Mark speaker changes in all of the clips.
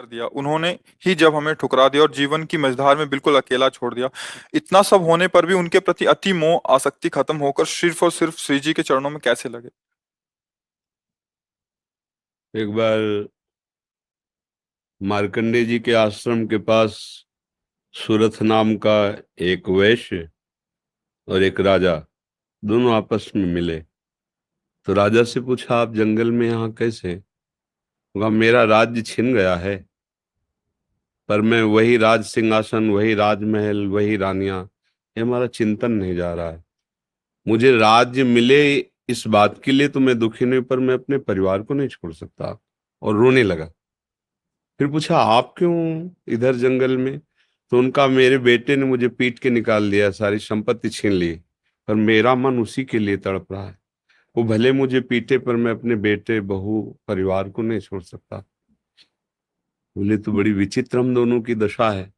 Speaker 1: कर दिया। उन्होंने ही जब हमें ठुकरा दिया और जीवन की मझधार में बिल्कुल अकेला छोड़ दिया। इतना सब होने पर भी उनके प्रति अति मोह आसक्ति खत्म होकर सिर्फ और सिर्फ श्री जी के चरणों में कैसे लगे।
Speaker 2: एक बार मार्कंडे जी के आश्रम के पास सुरथ नाम का एक वैश्य और एक राजा दोनों आपस में मिले। तो राजा से पूछा, आप जंगल में यहाँ कैसे? कहा, मेरा राज्य छिन गया है, पर मैं वही राज सिंहासन, वही राजमहल, वही रानियां, ये हमारा चिंतन नहीं जा रहा है। मुझे राज्य मिले इस बात के लिए तो मैं दुखी नहीं, पर मैं अपने परिवार को नहीं छोड़ सकता। और रोने लगा। फिर पूछा, आप क्यों इधर जंगल में? तो उनका, मेरे बेटे ने मुझे पीट के निकाल दिया, सारी संपत्ति छीन ली, पर मेरा मन उसी के लिए तड़प रहा है। वो भले मुझे पीटे, पर मैं अपने बेटे, बहू, परिवार को नहीं छोड़ सकता। बोले, तो बड़ी विचित्र हम दोनों की दशा है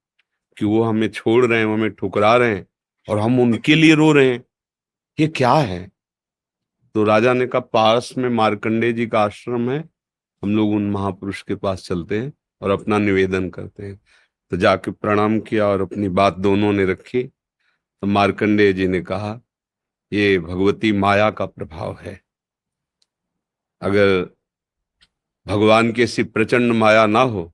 Speaker 2: कि वो हमें छोड़ रहे हैं, वो हमें ठुकरा रहे हैं, और हम उनके लिए रो रहे हैं। ये क्या है? तो राजा ने कहा, पास में मार्कंडे जी का आश्रम है, हम लोग उन महापुरुष के पास चलते हैं और अपना निवेदन करते हैं। तो जाके प्रणाम किया और अपनी बात दोनों ने रखी। तो मार्कंडेय जी ने कहा, ये भगवती माया का प्रभाव है। अगर भगवान की ऐसी प्रचंड माया ना हो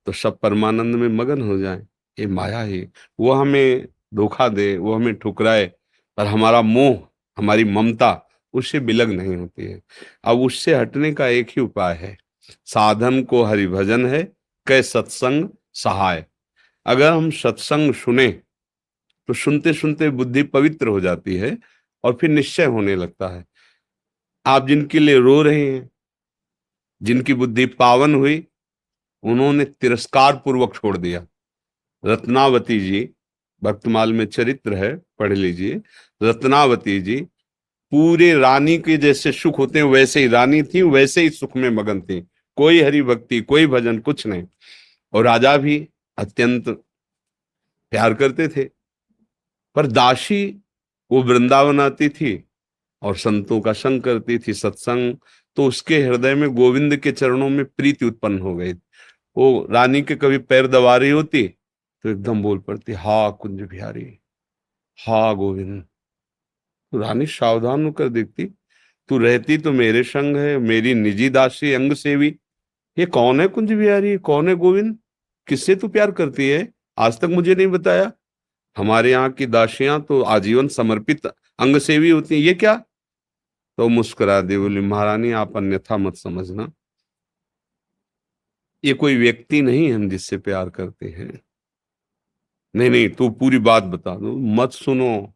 Speaker 2: तो सब परमानंद में मगन हो जाएं। ये माया ही, वो हमें धोखा दे, वो हमें ठुकराए, पर हमारा मोह, हमारी ममता उससे बिलग नहीं होती है। अब उससे हटने का एक ही उपाय है, साधन को हरिभजन है, कै सत्संग सहाय। अगर हम सत्संग सुने तो सुनते सुनते बुद्धि पवित्र हो जाती है और फिर निश्चय होने लगता है। आप जिनके लिए रो रहे हैं, जिनकी बुद्धि पावन हुई, उन्होंने तिरस्कार पूर्वक छोड़ दिया। रत्नावती जी, भक्तमाल में चरित्र है, पढ़ लीजिए। रत्नावती जी पूरे रानी के जैसे सुख होते हैं वैसे ही रानी थी, वैसे ही सुख में मगन थी। कोई हरि भक्ति, कोई भजन, कुछ नहीं। और राजा भी अत्यंत प्यार करते थे। पर दासी, वो वृंदावन आती थी और संतों का संग करती थी, सत्संग। तो उसके हृदय में गोविंद के चरणों में प्रीति उत्पन्न हो गई। वो रानी के कभी पैर दबा रही होती तो एकदम बोल पड़ती, हा कुंज बिहारी, हा गोविंद। तो रानी सावधान होकर देखती, तू रहती तो मेरे संग है, मेरी निजी दासी, अंग सेवी। ये कौन है कुंज बिहारी, कौन है गोविंद? किससे तू प्यार करती है? आज तक मुझे नहीं बताया। हमारे यहाँ की दासियां तो आजीवन समर्पित अंग सेवी होती हैं, ये क्या? तो मुस्कुरा दी, बोली, महारानी आप अन्यथा मत समझना, ये कोई व्यक्ति नहीं हम जिससे प्यार करते हैं। नहीं नहीं, तू पूरी बात बता दो, मत सुनो,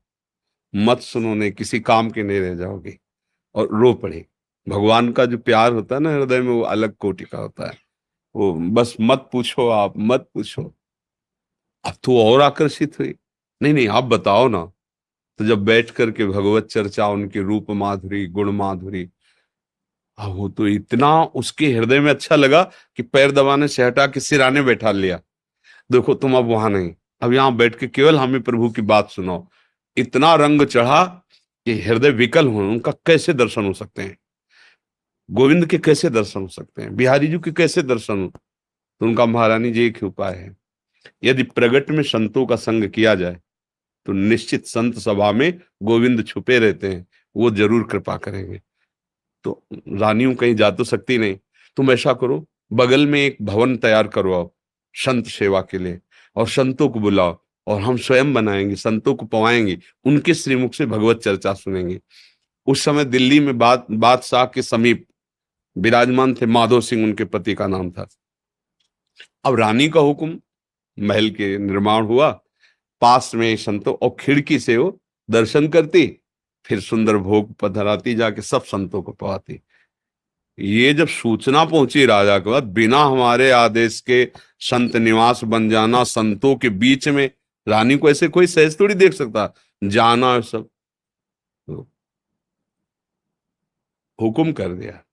Speaker 2: मत सुनो, नहीं किसी काम के नहीं रह जाओगे। और रो पड़े। भगवान का जो प्यार होता है ना हृदय में, वो अलग कोटि का होता है। वो बस मत पूछो, आप मत पूछो। अब तो और आकर्षित हुई, नहीं नहीं आप बताओ ना। तो जब बैठ करके भगवत चर्चा, उनकी रूप माधुरी, गुण माधुरी, अब वो तो इतना उसके हृदय में अच्छा लगा कि पैर दबाने से हटा के सिराने बैठा लिया। देखो तुम अब वहां नहीं, अब यहाँ बैठ के केवल हमें प्रभु की बात सुनाओ। इतना रंग चढ़ा कि हृदय विकल हो, उनका कैसे दर्शन हो सकते हैं? गोविंद के कैसे दर्शन हो सकते हैं? बिहारी जी के कैसे दर्शन हो? तो उनका, महारानी जी एक ही उपाय है, यदि प्रगट में संतों का संग किया जाए तो निश्चित संत सभा में गोविंद छुपे रहते हैं, वो जरूर कृपा करेंगे। तो रानियों कहीं जा तो सकती नहीं, तुम ऐसा करो, बगल में एक भवन तैयार करवाओ संत सेवा के लिए, और संतों को बुलाओ, और हम स्वयं बनाएंगे, संतों को पवाएंगे, उनके श्रीमुख से भगवत चर्चा सुनेंगे। उस समय दिल्ली में बादशाह के समीप विराजमान थे माधो सिंह, उनके पति का नाम था। अब रानी का हुक्म, महल के निर्माण हुआ, पास में संतों, और खिड़की से वो दर्शन करती, फिर सुंदर भोग पधराती, जाके सब संतों को पवाती। ये जब सूचना पहुंची राजा के बाद, बिना हमारे आदेश के संत निवास बन जाना, संतों के बीच में, रानी को ऐसे कोई सहज थोड़ी देख सकता, जाना है सब। तो हुक्म कर दिया,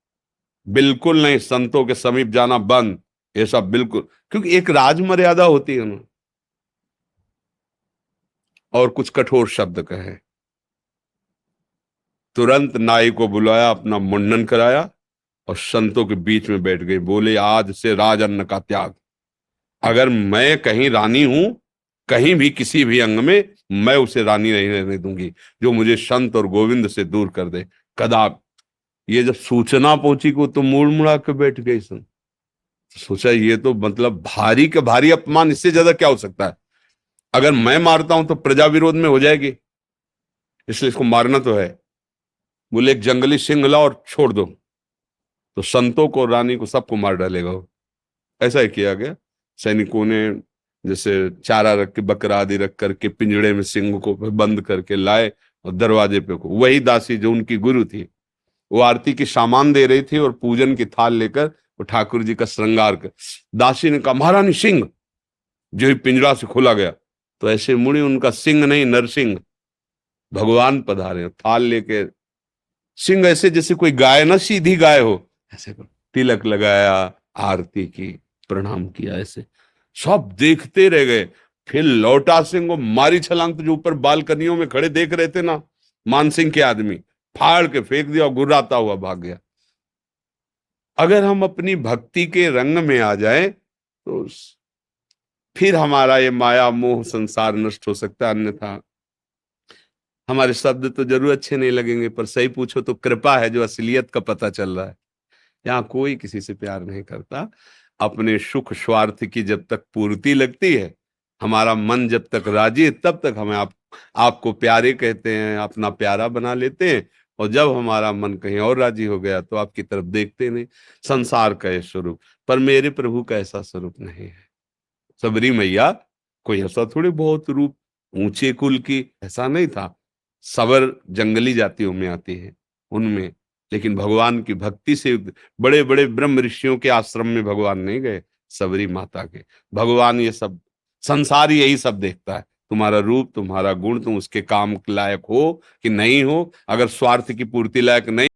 Speaker 2: बिल्कुल नहीं, संतों के समीप जाना बंद, ये सब बिल्कुल, क्योंकि एक राज मर्यादा होती है ना। और कुछ कठोर शब्द कहे। तुरंत नाई को बुलाया, अपना मुंडन कराया और संतों के बीच में बैठ गई, बोले, आज से राज अन्न का त्याग। अगर मैं कहीं रानी हूं, कहीं भी किसी भी अंग में, मैं उसे रानी नहीं रहने दूंगी जो मुझे संत और गोविंद से दूर कर दे, कदाप। ये जब सूचना पहुंची को तो मुड़ मुड़ा के बैठ गई सन। सोचा ये तो मतलब भारी का भारी अपमान, इससे ज्यादा क्या हो सकता है। अगर मैं मारता हूं तो प्रजा विरोध में हो जाएगी, इसलिए इसको मारना तो है। बोले एक जंगली सिंह लाओ और छोड़ दो, तो संतों को, रानी को, सबको मार डालेगा वो। ऐसा ही किया गया। सैनिकों ने जैसे चारा रख के, बकरा आदि रख करके पिंजड़े में सिंह को बंद करके लाए और दरवाजे पे को, वही दासी जो उनकी गुरु थी, वो आरती की सामान दे रही थी और पूजन की थाल लेकर वो ठाकुर जी का श्रृंगार कर। दासी ने कहा महारानी सिंह, जो ही पिंजरा से खोला गया तो ऐसे मुड़ी, उनका सिंह नहीं नरसिंह, भगवान पधारे थाल लेके। सिंह ऐसे जैसे कोई गाय ना, सीधी गाय हो, ऐसे तिलक लगाया, आरती की, प्रणाम किया, ऐसे सब देखते रह गए। फिर लौटा सिंह को मारी छलांग, तो जो ऊपर बालकनियों में खड़े देख रहे थे ना मान सिंह के आदमी, फाड़ के फेंक दिया और गुर्राता हुआ भाग गया। अगर हम अपनी भक्ति के रंग में आ जाए तो फिर हमारा ये माया मोह संसार नष्ट हो सकता है। अन्यथा हमारे शब्द तो जरूर अच्छे नहीं लगेंगे, पर सही पूछो तो कृपा है जो असलियत का पता चल रहा है। यहाँ कोई किसी से प्यार नहीं करता। अपने सुख स्वार्थ की जब तक पूर्ति लगती है, हमारा मन जब तक राजी है, तब तक हमें आपको प्यारे कहते हैं, अपना प्यारा बना लेते हैं। और जब हमारा मन कहीं और राजी हो गया तो आपकी तरफ देखते नहीं। संसार का यह स्वरूप, पर मेरे प्रभु का ऐसा स्वरूप नहीं है। सबरी मैया कोई ऐसा थोड़ी बहुत रूप ऊंचे कुल की, ऐसा नहीं था। सबर जंगली जातियों में आती है उनमें, लेकिन भगवान की भक्ति से बड़े बड़े ब्रह्म ऋषियों के आश्रम में भगवान नहीं गए, सबरी माता के। भगवान ये सब संसार यही सब देखता है, तुम्हारा रूप, तुम्हारा गुण, तुम उसके काम लायक हो कि नहीं हो। अगर स्वार्थ की पूर्ति लायक नहीं